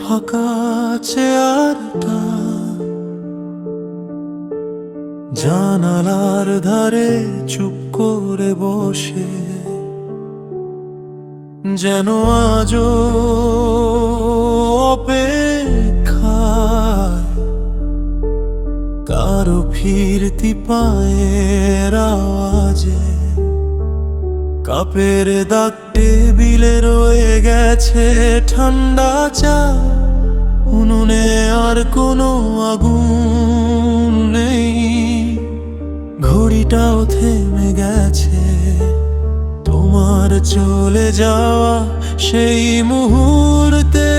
ফাঁকা চেয়ারটা, জানালার ধারে চুপ করে বসে, যেন আজও অপেক্ষায় কারো ফিরতি পায়ের আওয়াজে। কাপের দাগ টেবিলে রয়ে গেছে ঠান্ডা চা, উনুনে আর কোনো আগুন নেই, ঘড়িটাও থেমে গেছে তোমার চলে যাওয়া সেই মুহূর্তে।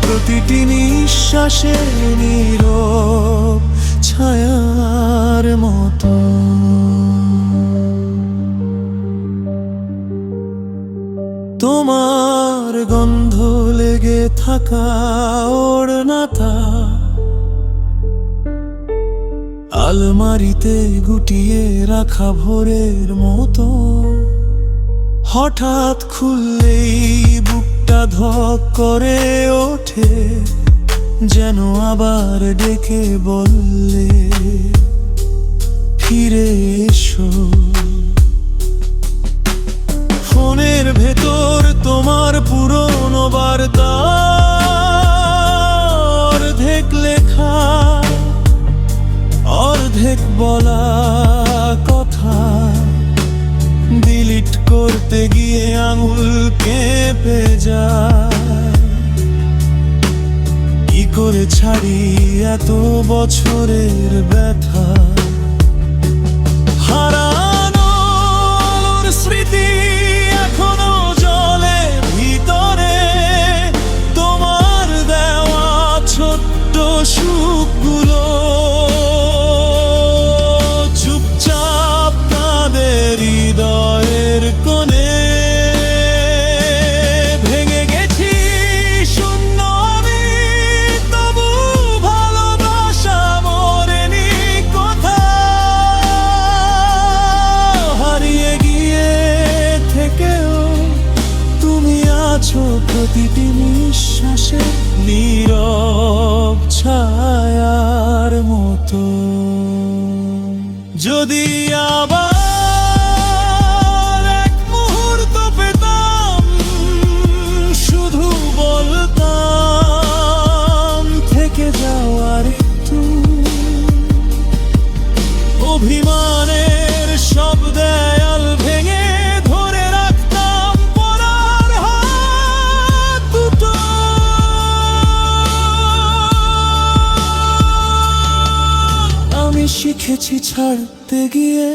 প্রতিটি নিঃশ্বাসে নীরব ছায়ার মতো। তোমার গন্ধ লেগে থাকা ওড়নাটা আলমারিতে গুটিয়ে রাখা ভোরের মতো, হঠাৎ খুললেই বুকটা ধক করে ওঠে, যেন আবার ডেকে বললে ফিরে এসো। ফোনের ভেতর তোমার পুরনো বার্তা, অর্ধেক লেখা অর্ধেক বলা কথা, ডিলিট করতে গিয়ে আঙুল কেঁপে যায়। কি করে ছাড়ি এত বছরের ব্যথা, হারানোর স্মৃতি এখনো জলে ভিতরে, তোমার দেওয়া ছোট্ট সুখগুলো চুপচাপ কাঁদের হৃদয়ের কোণে। ভেঙে গেছি শূন্য আমি, তবু ভালোবাসা মরেনি কোথাও। হারিয়ে গিয়ে থেকেও তুমি আছো প্রতিটি নিঃশ্বাসে নীরব ছায়ার মতো। যদি আবার এক মুহূর্ত পেতাম, শুধু বলতাম থেকে যাওয়ার একটু। অভিমানের সব দেয়াল ভেঙে ধরে রাখতাম পরার হাত দুটো। আমি শিখেছি ছাড়তে গিয়ে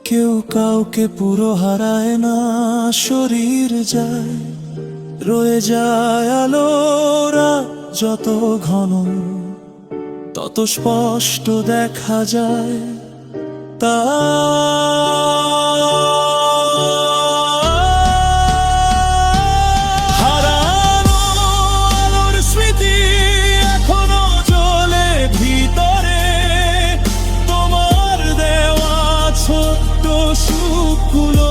কেউ কাউকে পুরো হারায় না, শরীর যায় রয়ে যায় আলোরা, যত ঘন তত স্পষ্ট দেখা যায় তা। হারানো আলোর স্মৃতি এখনো জ্বলে ভিতরে, তোমার দেওয়া ছোট্ট সুখগুলো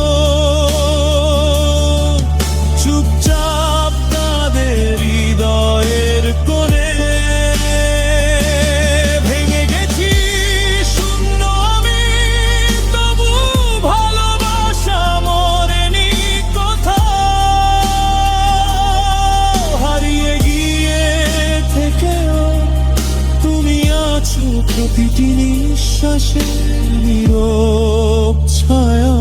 চুপচাপ তাদের হৃদয়ের কোণে। ভেঙে গেছি শূন্য আমি, তবু ভালোবাসা মরেনি কোথাও। হারিয়ে গিয়ে থেকেও তুমি আছো প্রতিটি নিঃশ্বাসে নীরব ছায়া।